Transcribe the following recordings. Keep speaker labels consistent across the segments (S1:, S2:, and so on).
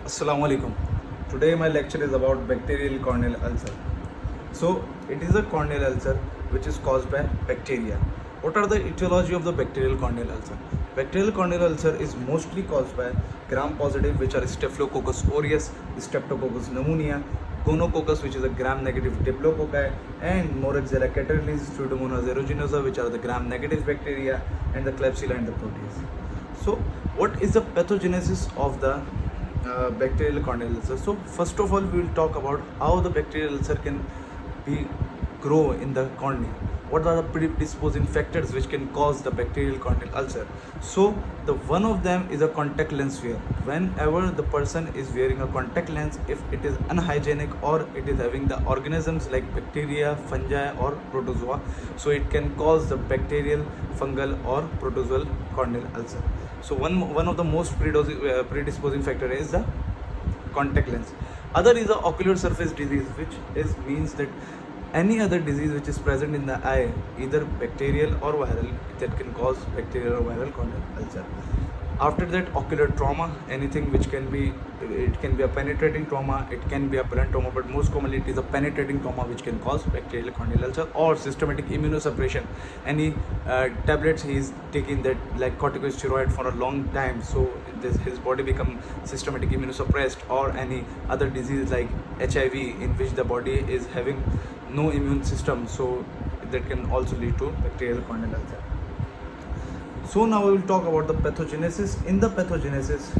S1: Assalamu alaikum. Today my lecture is about bacterial corneal ulcer. So it is a corneal ulcer which is caused by bacteria. What are the etiology of the bacterial corneal ulcer? Bacterial corneal ulcer is mostly caused by gram-positive, which are Staphylococcus aureus, Streptococcus pneumonia, Gonococcus, which is a gram-negative diplococci, and Moraxella catarrhalis, Pseudomonas aeruginosa, which are the gram-negative bacteria, and the Klebsiella and the Proteus. So, what is the pathogenesis of the bacterial corneal ulcer? So, first of all, we will talk about how the bacterial ulcer can be grow in the cornea. What are the predisposing factors which can cause the bacterial corneal ulcer? So, the one of them is a contact lens wear. Whenever the person is wearing a contact lens, if it is unhygienic or it is having the organisms like bacteria, fungi, or protozoa, so it can cause the bacterial, fungal, or protozoal corneal ulcer. So one of the most predisposing factor is the contact lens. Other is the ocular surface disease, which is means that any other disease which is present in the eye, either bacterial or viral, that can cause bacterial or viral corneal ulcer. After that, ocular trauma, anything which can be, it can be a penetrating trauma, it can be a blunt trauma, but most commonly it is a penetrating trauma which can cause bacterial corneal ulcer. Or systematic immunosuppression, any tablets he is taking that like corticosteroid for a long time, so his body become systematic immunosuppressed, or any other disease like HIV in which the body is having no immune system, so that can also lead to bacterial corneal ulcer. So now we will talk about the pathogenesis. In the pathogenesis,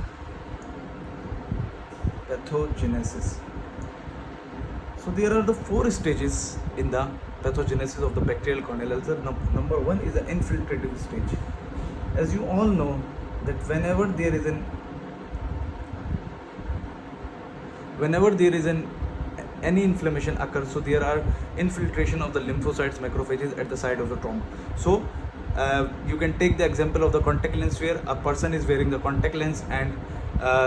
S1: so there are the 4 stages in the pathogenesis of the bacterial corneal ulcer. Number 1 is the infiltrative stage. As you all know that whenever there is any inflammation occurs, so there are infiltration of the lymphocytes, macrophages at the site of the trauma. So you can take the example of the contact lens where a person is wearing the contact lens, and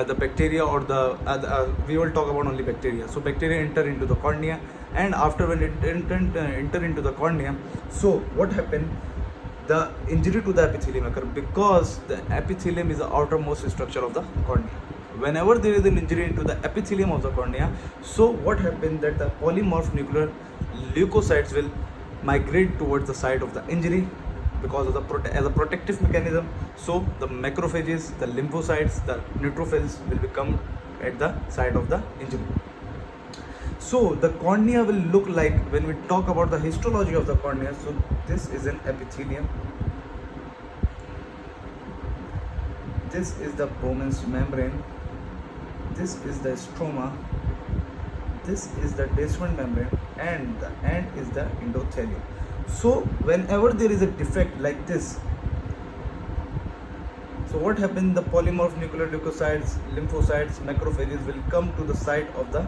S1: the bacteria or we will talk about only bacteria. So bacteria enter into the cornea, and after when it enter into the cornea, so what happened? The injury to the epithelium occur, because the epithelium is the outermost structure of the cornea. Whenever there is an injury into the epithelium of the cornea, so what happens that the polymorph nuclear leukocytes will migrate towards the site of the injury, because of the as a protective mechanism. So the macrophages, the lymphocytes, the neutrophils will become at the site of the injury. So the cornea will look like, when we talk about the histology of the cornea, so this is an epithelium, this is the Bowman's membrane, this is the stroma, this is the Descemet membrane, and the end is the endothelium. So whenever there is a defect like this, so what happens? The polymorph nuclear leukocytes, lymphocytes, macrophages will come to the site of the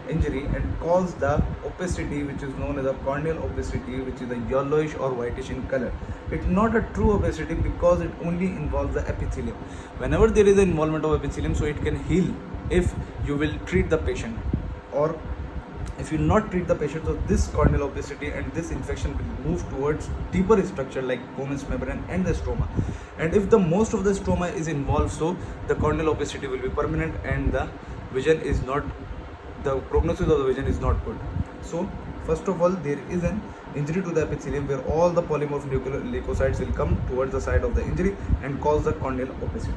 S1: injury and cause the opacity, which is known as a corneal opacity, which is a yellowish or whitish in color. It's not a true opacity because it only involves the epithelium. Whenever there is an involvement of epithelium, so it can heal if you will treat the patient, or if you not treat the patient, so this corneal opacity and this infection will move towards deeper structure like Bowman's membrane and the stroma. And if the most of the stroma is involved, so the corneal opacity will be permanent, and the vision is not, the prognosis of the vision is not good. So first of all, there is an injury to the epithelium where all the polymorph nuclear leukocytes will come towards the site of the injury and cause the corneal opacity.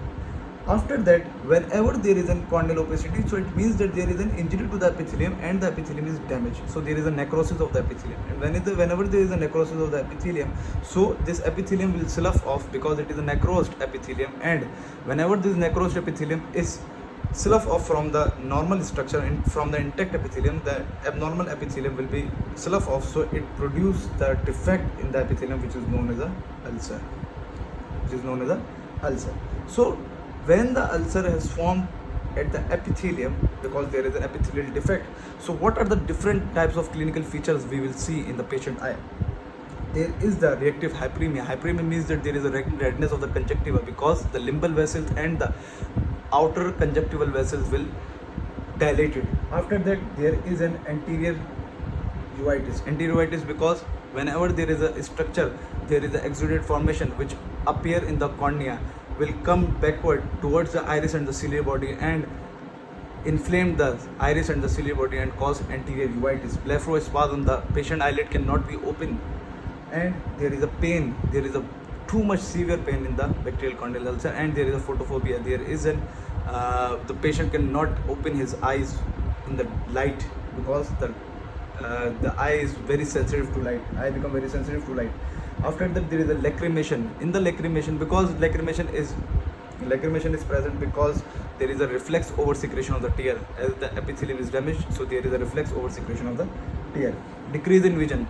S1: After that, whenever there is a corneal opacity, so it means that there is an injury to the epithelium and the epithelium is damaged. So there is a necrosis of the epithelium, and whenever there is a necrosis of the epithelium, so this epithelium will slough off because it is a necrosed epithelium, and whenever this necrosed epithelium is slough off from the normal structure and from the intact epithelium, the abnormal epithelium will be slough off, so it produces the defect in the epithelium, which is known as a ulcer. So when the ulcer has formed at the epithelium, because there is an epithelial defect, so what are the different types of clinical features we will see in the patient eye? There is the reactive hyperemia. Hyperemia means that there is a redness of the conjunctiva, because the limbal vessels and the outer conjunctival vessels will dilate it. After that, there is an anterior uveitis, because whenever there is a structure, there is an exudate formation which appear in the cornea, will come backward towards the iris and the ciliary body, and inflame the iris and the ciliary body and cause anterior uveitis. Blepharospasm, the patient eyelid cannot be open, and there is a pain. There is a too much severe pain in the bacterial corneal ulcer, and there is a photophobia. There is an the patient cannot open his eyes in the light because the eye is very sensitive to light. Eye become very sensitive to light. After that, there is a lacrimation. In the lacrimation, because lacrimation is present because there is a reflex over secretion of the tear as the epithelium is damaged, so there is a reflex over secretion of the tear. Decrease in vision,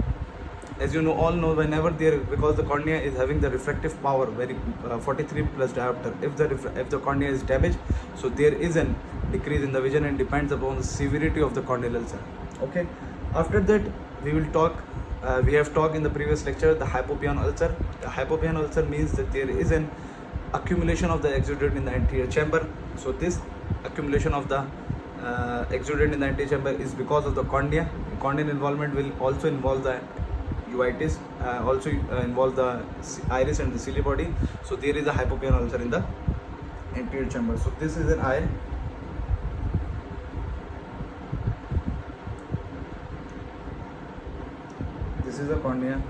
S1: as you know, all know, whenever there, because the cornea is having the refractive power very 43 plus diopter, if the cornea is damaged, so there is an decrease in the vision and depends upon the severity of the corneal ulcer. Okay, after that we will talk, we have talked in the previous lecture the hypopion ulcer. The hypopion ulcer means that there is an accumulation of the exudate in the anterior chamber. So this accumulation of the exudate in the anterior chamber is because of the cornea. Corneal involvement will also involve the uveitis, also involve the iris and the ciliary body. So there is a hypopion ulcer in the anterior chamber. So this is an eye. This is a cornea.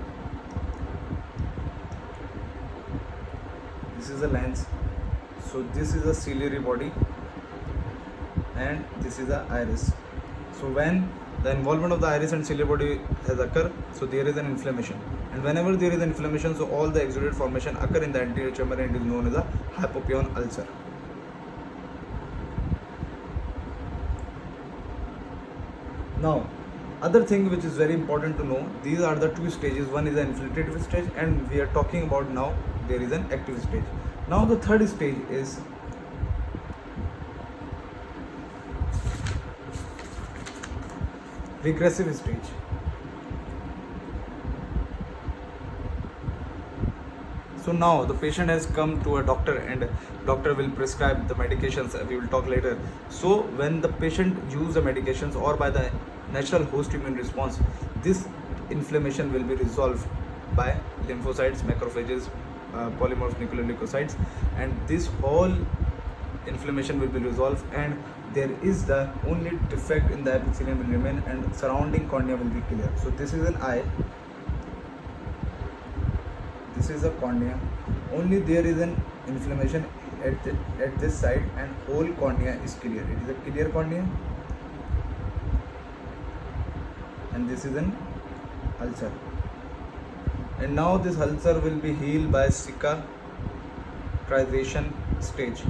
S1: This is a lens. So this is a ciliary body, and this is the iris. So when the involvement of the iris and ciliary body has occurred, so there is an inflammation, and whenever there is an inflammation, so all the exudate formation occur in the anterior chamber and it is known as a hypopion ulcer. Now, other thing which is very important to know, these are the two stages. One is an infiltrative stage, and we are talking about now there is an active stage. Now the third stage is regressive stage. So now the patient has come to a doctor and doctor will prescribe the medications, we will talk later. So when the patient use the medications or by the natural host immune response, this inflammation will be resolved by lymphocytes, macrophages, polymorph nucleoleucocytes, and this whole inflammation will be resolved, and there is the only defect in the epithelium will remain and surrounding cornea will be clear. So this is an eye, this is a cornea, only there is an inflammation at this side and whole cornea is clear. It is a clear cornea, and this is an ulcer. And now this ulcer will be healed by cicatrization stage.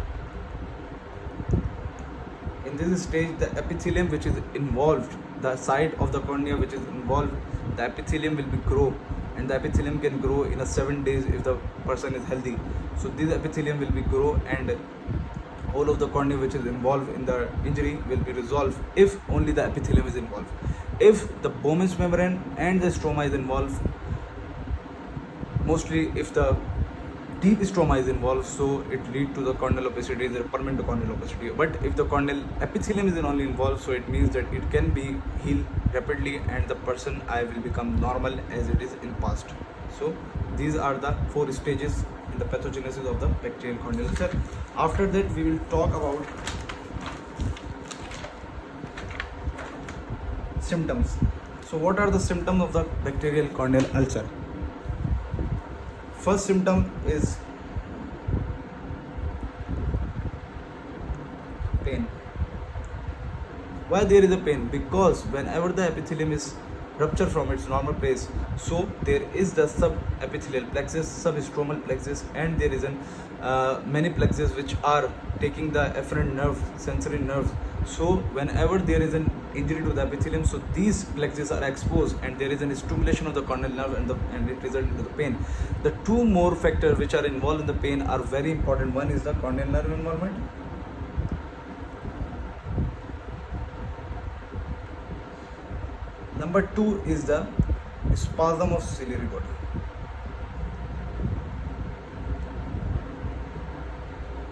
S1: In this stage, the epithelium which is involved, the side of the cornea which is involved, the epithelium will be grow, and the epithelium can grow in 7 days if the person is healthy. So this epithelium will be grow, and all of the cornea which is involved in the injury will be resolved if only the epithelium is involved. If the Bowman's membrane and the stroma is involved, mostly if the deep stroma is involved, so it lead to the corneal opacity, the permanent corneal opacity. But if the corneal epithelium is only involved, so it means that it can be healed rapidly and the person eye will become normal as it is in past. So these are the 4 stages in the pathogenesis of the bacterial corneal ulcer. After that, we will talk about symptoms. So what are the symptoms of the bacterial corneal ulcer? First symptom is pain. Why there is a pain? Because whenever the epithelium is ruptured from its normal place, so there is the subepithelial plexus, substromal plexus, and there is many plexus which are taking the afferent nerve, sensory nerves. So whenever there is an injury to the epithelium, so these plexus are exposed and there is a stimulation of the corneal nerve and it results into the pain. The 2 more factors which are involved in the pain are very important. One is the corneal nerve involvement. Number 2 is the spasm of ciliary body.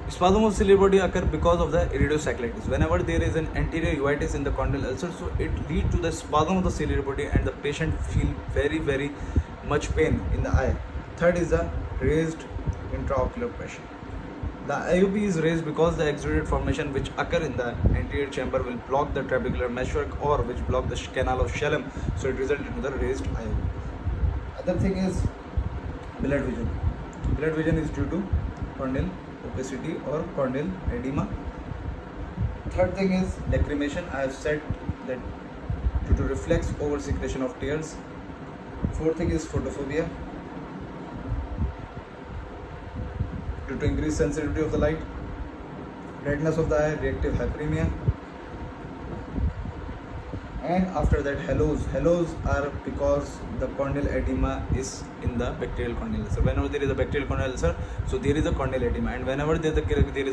S1: Spasm of ciliary body occur because of the iridocyclitis. Whenever there is an anterior uveitis in the corneal ulcer, so it leads to the spasm of the ciliary body and the patient feel very much pain in the eye. Third is the raised intraocular pressure. The IOP is raised because the exudate formation which occur in the anterior chamber will block the trabecular meshwork or which block the canal of Schelem, so it results in the raised IOP. Other thing is blurred vision. Blurred vision is due to corneal opacity or corneal edema. Third thing is lacrimation. I have said that due to reflex over secretion of tears. Fourth thing is photophobia due to increased sensitivity of the light. Redness of the eye, reactive hyperemia. And after that, halos. Halos are because the corneal edema is in the bacterial corneal ulcer. Whenever there is a bacterial corneal ulcer, so there is a corneal edema, and whenever there is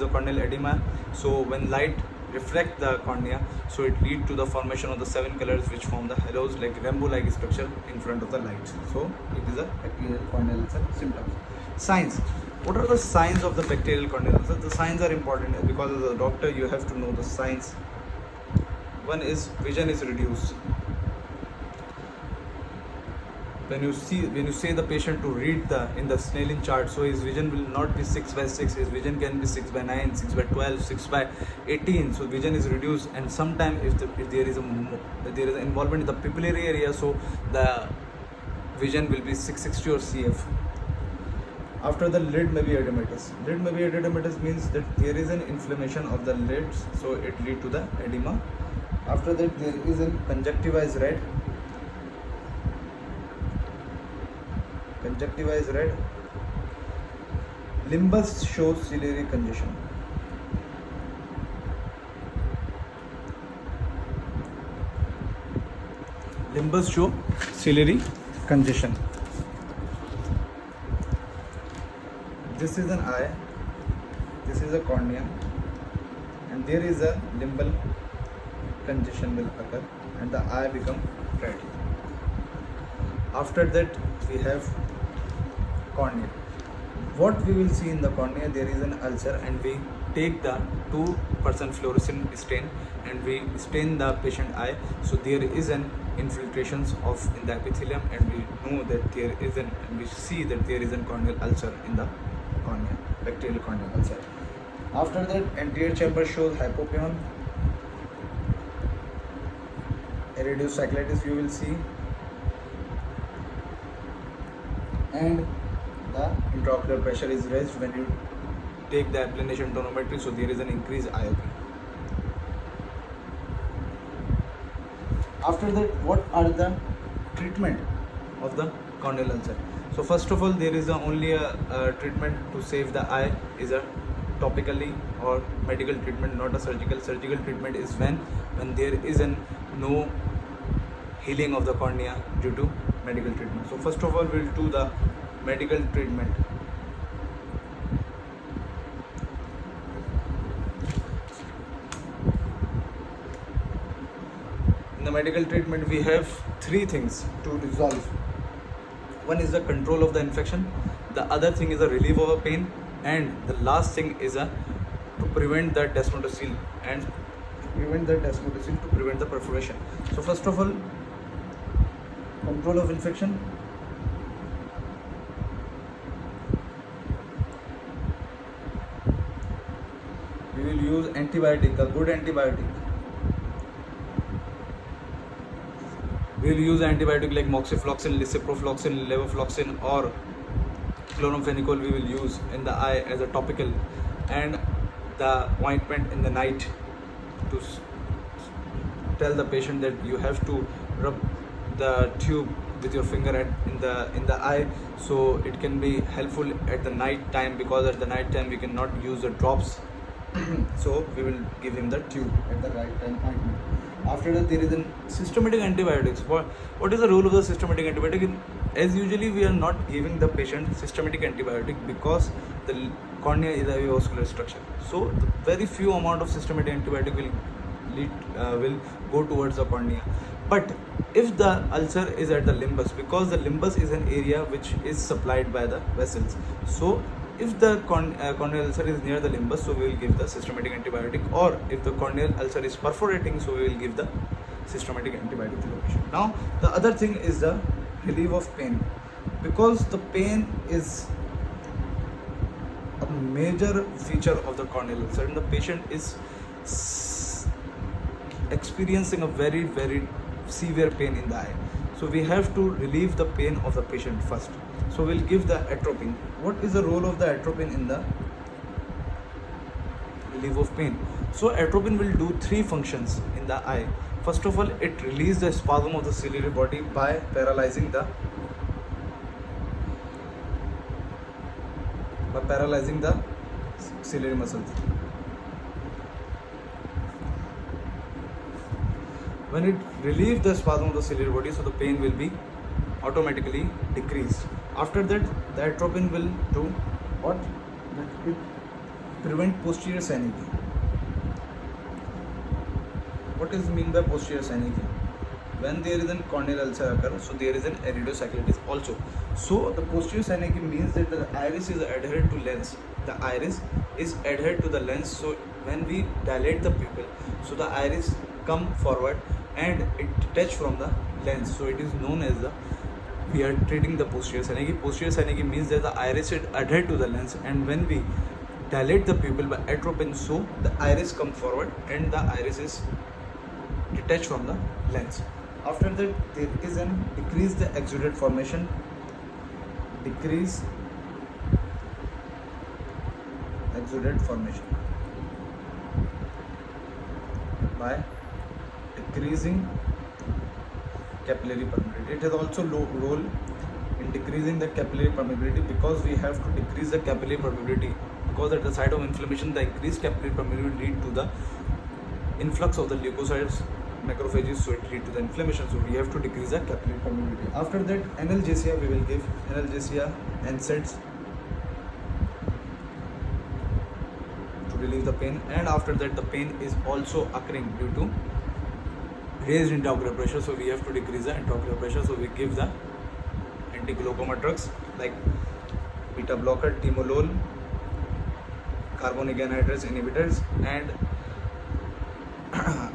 S1: a corneal edema, so when light reflect the cornea, so it lead to the formation of the 7 colors which form the halos, like rainbow-like structure in front of the light. So it is a bacterial corneal ulcer symptoms. Signs. What are the signs of the bacterial corneal ulcer? The signs are important because as a doctor you have to know the signs. One is vision is reduced. When you say the patient to read in the Snellen chart, so his vision will not be 6/6, his vision can be 6/9, 6/12, 6/18. So vision is reduced, and sometimes if there is an involvement in the pupillary area, so the vision will be 660 or CF. After the lid may be edematous. Lid may be edematous means that there is an inflammation of the lids, so it lead to the edema. After that, there is a conjunctiva is red. Conjunctiva is red. Limbus shows ciliary congestion. Limbus show ciliary congestion. This is an eye, this is a cornea, and there is a limbal congestion will occur and the eye become red. After that we have cornea. What we will see in the cornea, there is an ulcer, and we take the 2% fluorescent stain and we stain the patient eye, so there is an infiltrations of in the epithelium, and we know that there is and we see that there is a corneal ulcer in the cornea, bacterial corneal ulcer. After that, anterior chamber shows hypopyon, a reduced cyclitis you will see, and the intraocular pressure is raised when you take the applanation tonometry, so there is an increased IOP. After that, what are the treatment of the corneal ulcer? So first of all, there is only a treatment to save the eye, is a topically or medical treatment, not a surgical. Surgical treatment is when there is no healing of the cornea due to medical treatment. So first of all, we will do the medical treatment. In the medical treatment, we have 3 things to resolve. One is the control of the infection, the other thing is the relief of a pain, and the last thing is to prevent the desmotocele and to prevent the perforation. So first of all, control of infection. We will use antibiotic, a good antibiotic. We will use antibiotic like moxifloxacin, ciprofloxacin, levofloxacin, or chloromphenicol we will use in the eye as a topical, and the ointment in the night to tell the patient that you have to rub the tube with your finger in the eye, so it can be helpful at the night time, because at the night time we cannot use the drops. So we will give him the tube at the right time ointment. After that, there is a systematic antibiotics. What is the role of the systematic antibiotic? As usually we are not giving the patient systematic antibiotic because the cornea is a avascular structure. So very few amount of systematic antibiotic will go towards the cornea. But if the ulcer is at the limbus, because the limbus is an area which is supplied by the vessels, so if the corneal ulcer is near the limbus, so we will give the systematic antibiotic, or if the corneal ulcer is perforating, so we will give the systematic antibiotic to the patient. Now the other thing is the relief of pain, because the pain is a major feature of the corneal ulcer, and the patient is experiencing a very severe pain in the eye. So we have to relieve the pain of the patient first. So we'll give the atropine. What is the role of the atropine in the relief of pain? So atropine will do three functions in the eye. First of all, it releases the spasm of the ciliary body by paralyzing the ciliary muscles. When it relieves the spasm of the ciliary body, so the pain will be automatically decreased. After that, the atropine will do what? It prevent posterior synecdoche. What is mean by posterior synecdoche? When there is a corneal ulcer occur, so there is an iridocyclitis also. So the posterior synecdoche means that the iris is adherent to lens. The iris is adherent to the lens. So when we dilate the pupil, so the iris come forward and it detach from the lens. So it is known as we are treating the posterior synecdoche. Posterior synecdoche means that the iris is adhered to the lens, and when we dilate the pupil by atropine, so the iris come forward and the iris is detached from the lens. After that, there is an decrease the exudate formation. Decrease exudate formation by decreasing capillary permeability. It has also low role in decreasing the capillary permeability, because we have to decrease the capillary permeability, because at the site of inflammation the increased capillary permeability will lead to the influx of the leukocytes, macrophages, so it lead to the inflammation. So we have to decrease the capillary permeability. After that, analgesia we will give analgesia NSAIDs to relieve the pain, and after that the pain is also occurring due to raised intraocular pressure, so we have to decrease the intraocular pressure. So we give the anti-glaucoma drugs like beta blocker, timolol, carbonic anhydrase inhibitors, and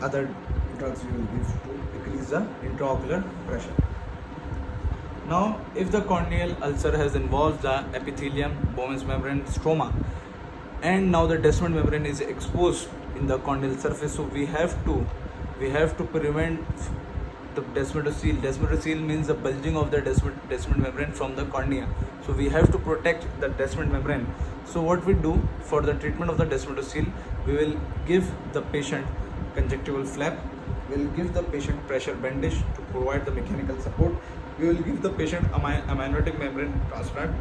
S1: other drugs we will give to decrease the intraocular pressure. Now, if the corneal ulcer has involved the epithelium, Bowman's membrane, stroma, and now the descendant membrane is exposed in the corneal surface, so we have to prevent the descemetocele. Descemetocele means the bulging of the descendant membrane from the cornea. So we have to protect the descendant membrane. So what we do for the treatment of the descemetocele, we will give the patient conjunctival flap, we will give the patient pressure bandage to provide the mechanical support, we will give the patient amniotic membrane transplant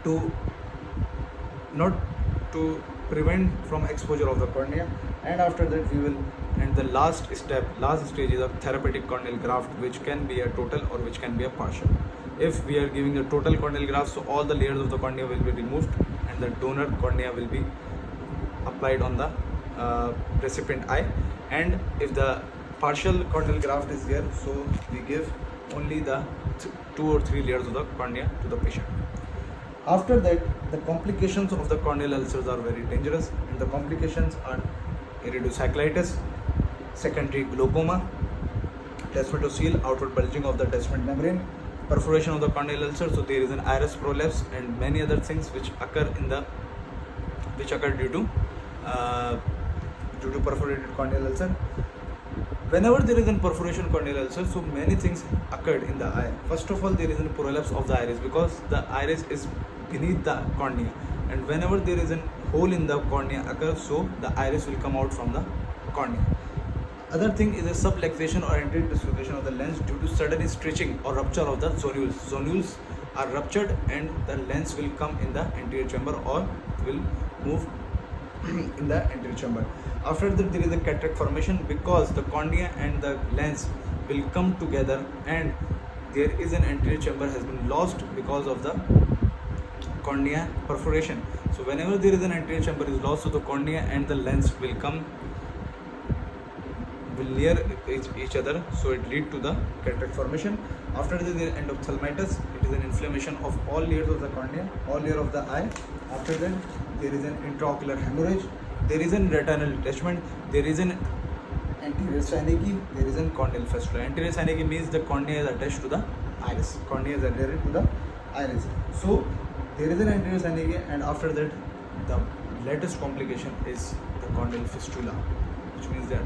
S1: to prevent from exposure of the cornea, and after that we will, and the last stage is a therapeutic corneal graft, which can be a total or which can be a partial. If we are giving a total corneal graft, so all the layers of the cornea will be removed and the donor cornea will be applied on the recipient eye, and if the partial corneal graft is there, so we give only the 2 or 3 layers of the cornea to the patient. After that, the complications of the corneal ulcers are very dangerous, and the complications are iridocyclitis, secondary glaucoma, descemetocele, outward bulging of the descendant membrane, perforation of the corneal ulcer, so there is an iris prolapse, and many other things which occur due to perforated corneal ulcer. Whenever there is a perforation corneal ulcer, so many things occurred in the eye. First of all, there is a prolapse of the iris, because the iris is beneath the cornea, and whenever there is a hole in the cornea occurs, so the iris will come out from the cornea. Other thing is a subluxation or anterior dislocation of the lens due to sudden stretching or rupture of the zonules. Zonules are ruptured and the lens will come in the anterior chamber or will move in the anterior chamber. After that, there is a cataract formation, because the cornea and the lens will come together, and there is an anterior chamber has been lost because of the cornea perforation. So whenever there is an anterior chamber is lost, so the cornea and the lens will near each other, so it lead to the cataract formation. After this, there is endophthalmitis. It is an inflammation of all layers of the cornea, all layer of the eye. After that, there is an intraocular hemorrhage, there is an retinal detachment, there is an anterior synecdoche, there is a corneal fistula. Anterior synecdoche means the cornea is attached to the iris. Cornea is adherent to the iris. So there is an anterior synecdoche, and after that the latest complication is the corneal fistula, which means that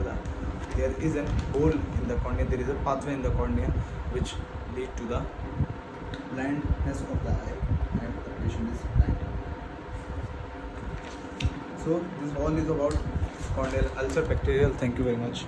S1: there is a hole in the cornea, there is a pathway in the cornea which lead to the blindness of the eye, and the patient is blind. So this all is about corneal ulcer bacterial. Thank you very much.